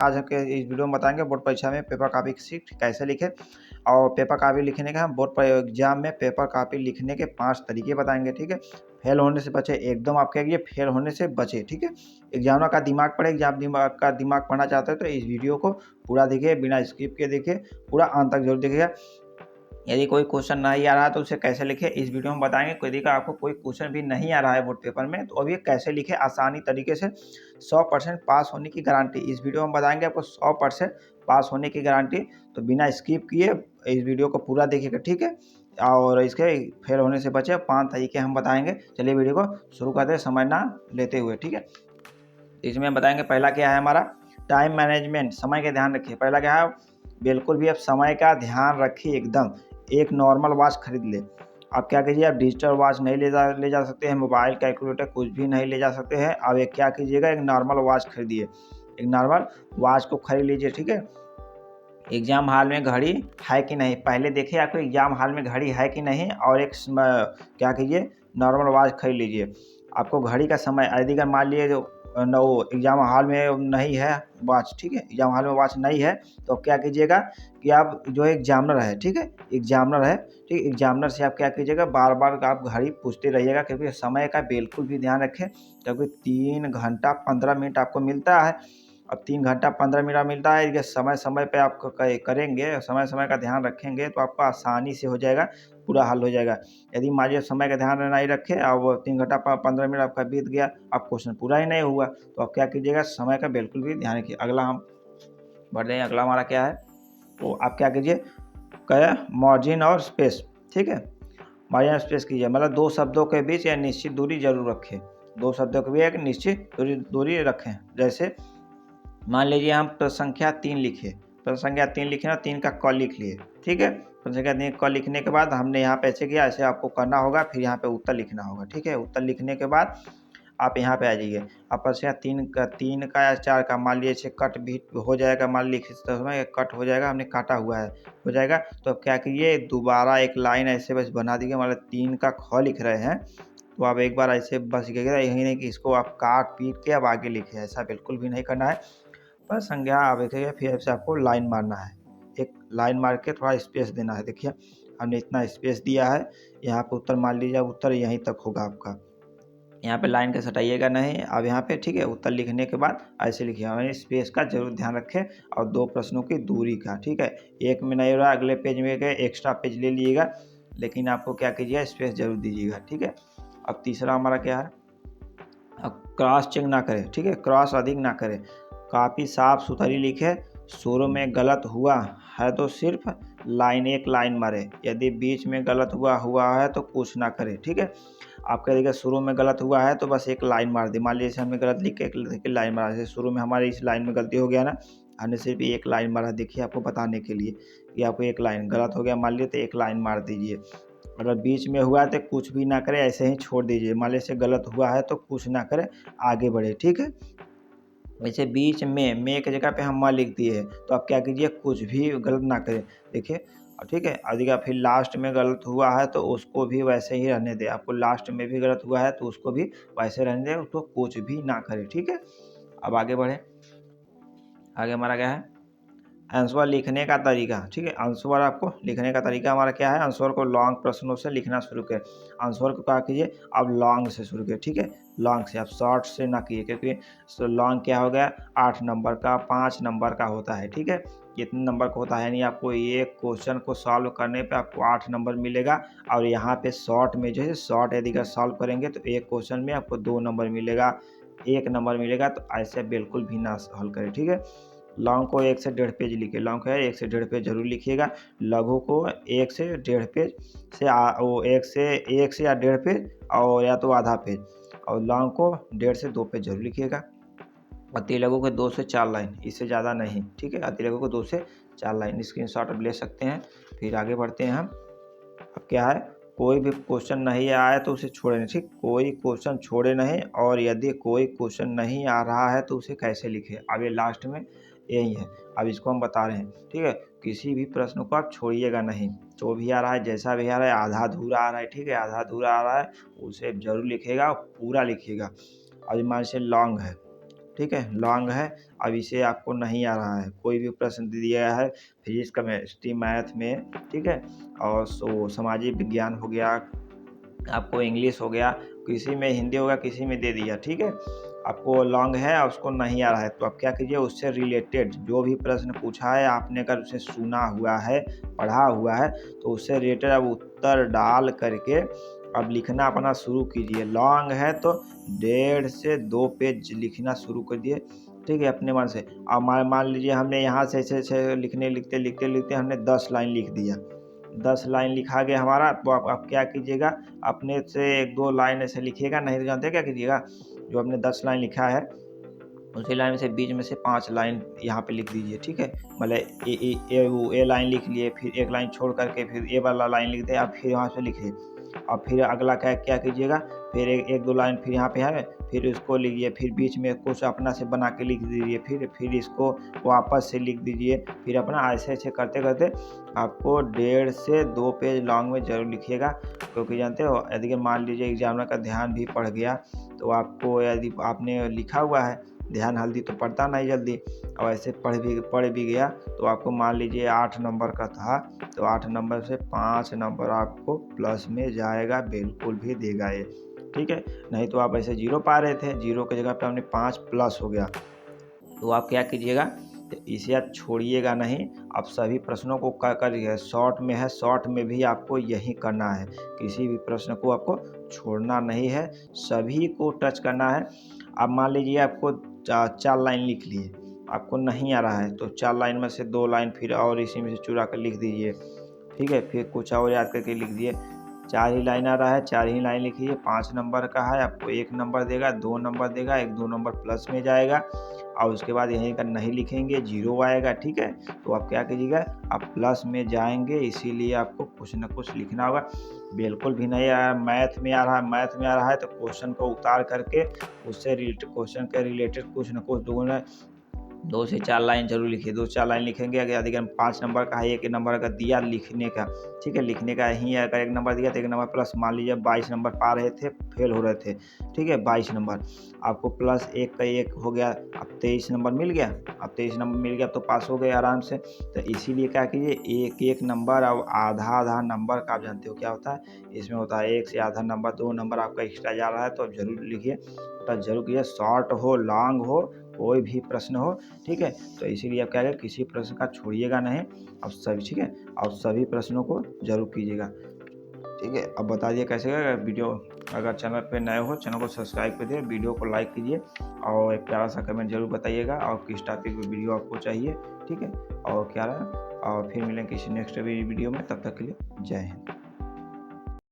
आज के इस वीडियो में बताएंगे बोर्ड परीक्षा में पेपर कॉपी सीट कैसे लिखें और पेपर कॉपी लिखने का हम बोर्ड पर एग्जाम में पेपर कॉपी लिखने के 5 तरीके बताएंगे। ठीक है, फेल होने से बचे, एकदम आप कहेंगे फेल होने से बचे। ठीक है, एग्जामिनर का दिमाग पढ़े, दिमाग पढ़ना चाहते हो तो इस वीडियो को पूरा देखिए, बिना स्किप के देखिए, पूरा अंत तक जरूर देखिएगा। यदि कोई क्वेश्चन नहीं आ रहा है तो उसे कैसे लिखे इस वीडियो में बताएंगे। यदि का आपको कोई क्वेश्चन भी नहीं आ रहा है बोर्ड पेपर में तो अभी कैसे लिखे आसानी तरीके से 100% पास होने की गारंटी इस वीडियो में बताएंगे, आपको 100% पास होने की गारंटी। तो बिना स्किप किए इस वीडियो को पूरा देखिएगा। ठीक है, और इसके फेल होने से बचे 5 तरीके हम बताएंगे। चलिए वीडियो को शुरू करते हैं समय ना लेते हुए। ठीक है, इसमें बताएंगे पहला क्या है हमारा टाइम मैनेजमेंट, समय का ध्यान रखिए। पहला क्या है, बिल्कुल भी आप समय का ध्यान रखिए एकदम। एक नॉर्मल वॉच खरीद ले। आप क्या कीजिए, आप डिजिटल वॉच नहीं ले जा सकते हैं, मोबाइल कैलकुलेटर कुछ भी नहीं ले जा सकते हैं। अब एक क्या कीजिएगा, एक नॉर्मल वॉच खरीदिए, एक नॉर्मल वॉच को खरीद लीजिए। ठीक है, एग्जाम हॉल में घड़ी है कि नहीं पहले देखिए, आपको एग्जाम हॉल में घड़ी है कि नहीं। और एक क्या कीजिए, नॉर्मल वॉच खरीद लीजिए। आपको घड़ी का समय यदि अगर मान लिए जो नो एग्जाम हॉल में नहीं है वॉच, ठीक है, एग्जाम हॉल में वॉच नहीं है तो क्या कीजिएगा कि आप जो एग्जामिनर है, ठीक है, एग्जामिनर है, ठीक, एग्जामिनर से आप क्या कीजिएगा, बार बार आप घड़ी पूछते रहिएगा, क्योंकि समय का बिल्कुल भी ध्यान रखें। क्योंकि 3 घंटा 15 मिनट आपको मिलता है। अब 3 घंटा 15 मिनट मिलता है, ये समय समय पे आप करेंगे, समय समय का ध्यान रखेंगे तो आपको आसानी से हो जाएगा, पूरा हल हो जाएगा। यदि मान लीजिए समय का ध्यान नहीं रखे और 3 घंटा 15 मिनट आपका बीत गया, आप क्वेश्चन पूरा ही नहीं हुआ, तो आप क्या कीजिएगा, समय का बिल्कुल भी ध्यान रखिए। अगला हम बढ़ रहे हैं, अगला हमारा क्या है, तो आप क्या कीजिए, क्या मार्जिन और स्पेस। ठीक है, मार्जिन और स्पेस कीजिए, मतलब 2 शब्दों के बीच या निश्चित दूरी जरूर रखें। 2 शब्दों के बीच एक निश्चित दूरी रखें। जैसे मान लीजिए हम प्रश्न संख्या 3 लिखे, प्रश्न संख्या 3 लिखे ना, 3 का क लिख लिए। ठीक है, प्रश्न संख्या 3 क लिखने के बाद हमने यहाँ पे ऐसे किया, ऐसे आपको करना होगा, फिर यहाँ पे उत्तर लिखना होगा। ठीक है, उत्तर लिखने के बाद आप यहाँ पे आ जाइए। आप प्रश्न 3 का या 4 का मान लीजिए कट भी हो जाएगा, मान लीजिए समय कट हो जाएगा, हमने काटा हुआ है, हो जाएगा तो क्या कीजिए, दोबारा एक लाइन ऐसे बस बना दीजिए। मतलब 3 का ख लिख रहे हैं तो आप एक बार ऐसे बस लिखिएगा, यही नहीं कि इसको आप काट पीट के अब आगे लिखे, ऐसा बिल्कुल भी नहीं करना है। बस संज्ञा आप देखिए, फिर से आपको लाइन मारना है, एक लाइन मार के थोड़ा स्पेस देना है। देखिए हमने इतना स्पेस दिया है, यहाँ पे उत्तर मान लीजिए, उत्तर यहीं तक होगा आपका, यहाँ पे लाइन के सटाइएगा नहीं। अब यहाँ पे ठीक है, उत्तर लिखने के बाद ऐसे लिखिए, हमें स्पेस का जरूर ध्यान रखें और 2 प्रश्नों की दूरी का। ठीक है, एक में नहीं हो रहा, अगले पेज में गए एक्स्ट्रा पेज ले लीजिएगा, लेकिन आपको क्या कीजिएगा, स्पेस जरूर दीजिएगा। ठीक है, अब तीसरा हमारा क्या है, अब क्रॉस चेक ना करें। ठीक है, क्रॉस अधिक ना करें, काफ़ी साफ सुथरी लिखे। शुरू में गलत हुआ है तो सिर्फ एक लाइन मारे, यदि बीच में गलत हुआ है तो कुछ ना करे। ठीक है, आप कह देखिए शुरू में गलत हुआ है तो बस एक लाइन मार दी। मान लीजिए हमने गलत लिख के एक लाइन मारा, जैसे शुरू में हमारी इस लाइन में गलती हो गया ना, हमने सिर्फ एक लाइन मारा। देखिए आपको बताने के लिए कि आपको एक लाइन गलत हो गया मान लीजिए, तो एक लाइन मार दीजिए। अगर बीच में हुआ तो कुछ भी ना करें, ऐसे ही छोड़ दीजिए। मान लीजिए गलत हुआ है तो कुछ ना करें, आगे बढ़े। ठीक है, वैसे बीच में की जगह पे हम म लिख दिए तो आप क्या कीजिए, कुछ भी गलत ना करें। देखिए ठीक है, अधिका फिर लास्ट में गलत हुआ है तो उसको भी वैसे ही रहने दें। आपको लास्ट में भी गलत हुआ है तो उसको भी वैसे रहने दें, उसको कुछ भी ना करें। ठीक है, अब आगे बढ़े, आगे हमारा क्या है, आंसर लिखने का तरीका। ठीक है, आंसर आपको लिखने का तरीका हमारा क्या है, आंसर को लॉन्ग प्रश्नों से लिखना शुरू करें। आंसर को क्या कीजिए, आप लॉन्ग से शुरू करें। ठीक है, लॉन्ग से, आप शॉर्ट से ना कीजिए, क्योंकि लॉन्ग क्या हो गया, 8 नंबर का 5 नंबर का होता है। ठीक है, कितने नंबर का होता है नहीं, आपको एक क्वेश्चन को सॉल्व करने पे आपको 8 नंबर मिलेगा। और यहाँ पे शॉर्ट में जो है, शॉर्ट यदि अगर सॉल्व करेंगे तो एक क्वेश्चन में आपको 2 नंबर मिलेगा, 1 नंबर मिलेगा। तो ऐसे बिल्कुल भी ना हल करें। ठीक है, लॉन्ग को 1 से 1.5 पेज लिखिए, लॉन्ग है 1 से 1.5 पेज जरूर लिखिएगा। लघु को 1 से 1.5 पेज से वो 1 से या 1.5 पेज और या तो आधा पेज, और लॉन्ग को 1.5 से 2 पेज जरूर लिखिएगा। अति लघु के 2 से 4 लाइन, इससे ज़्यादा नहीं। ठीक है, अति लघु को 2 से 4 लाइन स्क्रीनशॉट आप ले सकते हैं। फिर आगे बढ़ते हैं हम। अब क्या है, कोई भी क्वेश्चन नहीं आया तो उसे छोड़े नहीं। ठीक, कोई क्वेश्चन छोड़े नहीं, और यदि कोई क्वेश्चन नहीं आ रहा है तो उसे कैसे लिखें, अब ये लास्ट में यही है। अब इसको हम बता रहे हैं। ठीक है, किसी भी प्रश्न को आप छोड़िएगा नहीं, जो भी आ रहा है, जैसा भी आ रहा है, आधा अधूरा आ रहा है, ठीक है, आधा अधूरा आ रहा है, उसे जरूर लिखिएगा और पूरा लिखिएगा। अभी मान से लॉन्ग है, ठीक है, लॉन्ग है। अब इसे आपको नहीं आ रहा है, कोई भी प्रश्न दिया है फिजिक्स, केमिस्ट्री, मैथ में, ठीक है, और सामाजिक विज्ञान हो गया, आपको इंग्लिश हो गया, किसी में हिंदी होगा, किसी में दे दिया, ठीक है। आपको लॉन्ग है और उसको नहीं आ रहा है, तो आप क्या कीजिए, उससे रिलेटेड जो भी प्रश्न पूछा है आपने, अगर उसे सुना हुआ है, पढ़ा हुआ है, तो उससे रिलेटेड अब उत्तर डाल करके अब लिखना अपना शुरू कीजिए। लॉन्ग है तो 1.5 से 2 पेज लिखना शुरू कर दिए, ठीक है, अपने मन से। अब मान लीजिए हमने यहाँ से ऐसे लिखते हमने 10 लाइन लिख दिया, 10 लाइन लिखा गया हमारा, तो आप क्या कीजिएगा, अपने से 1-2 लाइन ऐसे लिखिएगा, नहीं तो जानते हैं क्या कीजिएगा, जो आपने 10 लाइन लिखा है, उसी लाइन में से बीच में से 5 लाइन यहाँ पे लिख दीजिए, ठीक है। मतलब ए लाइन लिख लिए, फिर एक लाइन छोड़ करके फिर ए वाला लाइन लिख दें, आप फिर वहाँ से लिखिए। और फिर अगला क्या क्या कीजिएगा, फिर 1-2 लाइन फिर यहाँ पे है, फिर उसको लिखिए, फिर बीच में कुछ अपना से बना के लिख दीजिए, फिर इसको वापस से लिख दीजिए, फिर अपना ऐसे-ऐसे करते-करते आपको 1.5 से 2 पेज लॉन्ग में ज़रूर लिखिएगा। क्योंकि जानते हो, यदि मान लीजिए एग्ज़ामिनर का ध्यान भी पड़ गया, तो आपको यदि आपने लिखा हुआ है, ध्यान हल्दी तो पड़ता नहीं जल्दी, और ऐसे पढ़ भी गया, तो आपको मान लीजिए 8 नंबर का था, तो 8 नंबर से 5 नंबर आपको प्लस में जाएगा, बिल्कुल भी देगा ये, ठीक है। नहीं तो आप ऐसे 0 पा रहे थे, 0 की जगह पे आपने 5 प्लस हो गया, तो आप क्या कीजिएगा, तो इसे आप छोड़िएगा नहीं, आप सभी प्रश्नों को करिए। शॉर्ट में है, शॉर्ट में भी आपको यही करना है, किसी भी प्रश्न को आपको छोड़ना नहीं है, सभी को टच करना है। अब मान लीजिए आपको 4 लाइन लिख लिए, आपको नहीं आ रहा है, तो 4 लाइन में से 2 लाइन फिर और इसी में से चुरा कर लिख दीजिए, ठीक है। फिर कुछ और याद करके लिख दिए, 4 ही लाइन आ रहा है, 4 ही लाइन लिखिए, 5 नंबर का है, आपको 1 नंबर देगा, 2 नंबर देगा, 1-2 नंबर प्लस में जाएगा, और उसके बाद यहीं का नहीं लिखेंगे, 0 आएगा, ठीक है। तो आप क्या कीजिएगा, आप प्लस में जाएँगे, इसीलिए आपको कुछ न कुछ लिखना होगा। बिल्कुल भी नहीं आया, मैथ में आ रहा है, तो क्वेश्चन को उतार करके उससे क्वेश्चन के रिलेटेड कुछ न कुछ 2 से 4 लाइन ज़रूर लिखिए, 2-4 लाइन लिखेंगे। अगर अधिकतम 5 नंबर का है, 1 नंबर अगर दिया लिखने का, ठीक है, लिखने का ही अगर 1 नंबर दिया, तो 1 नंबर प्लस, मान लीजिए 22 नंबर पा रहे थे, फेल हो रहे थे, ठीक है, 22 नंबर, आपको प्लस 1 का 1 हो गया, अब 23 नंबर मिल गया, अब 23 नंबर मिल गया तो पास हो गए आराम से। तो इसीलिए क्या कीजिए, एक-एक नंबर और आधा-आधा नंबर का, आप जानते हो क्या होता है, इसमें होता है 1 से आधा नंबर, 2 नंबर आपका एक्स्ट्रा जा रहा है, तो आप ज़रूर लिखिए, तो ज़रूर कीजिए, शॉर्ट हो, लॉन्ग हो, कोई भी प्रश्न हो, ठीक है। तो इसीलिए आप क्या करें, किसी प्रश्न का छोड़िएगा नहीं, और सभी, ठीक है, और सभी प्रश्नों को ज़रूर कीजिएगा, ठीक है। अब बता दिए कैसे करें। अगर चैनल पे नए हो, चैनल को सब्सक्राइब कर दिए, वीडियो को लाइक कीजिए, और एक प्यारा सा कमेंट जरूर बताइएगा, और किस टॉपिक पे वीडियो आपको चाहिए, ठीक है। और क्या रहा, और फिर मिलेंगे किसी नेक्स्ट वीडियो में, तब तक के लिए जय हिंद।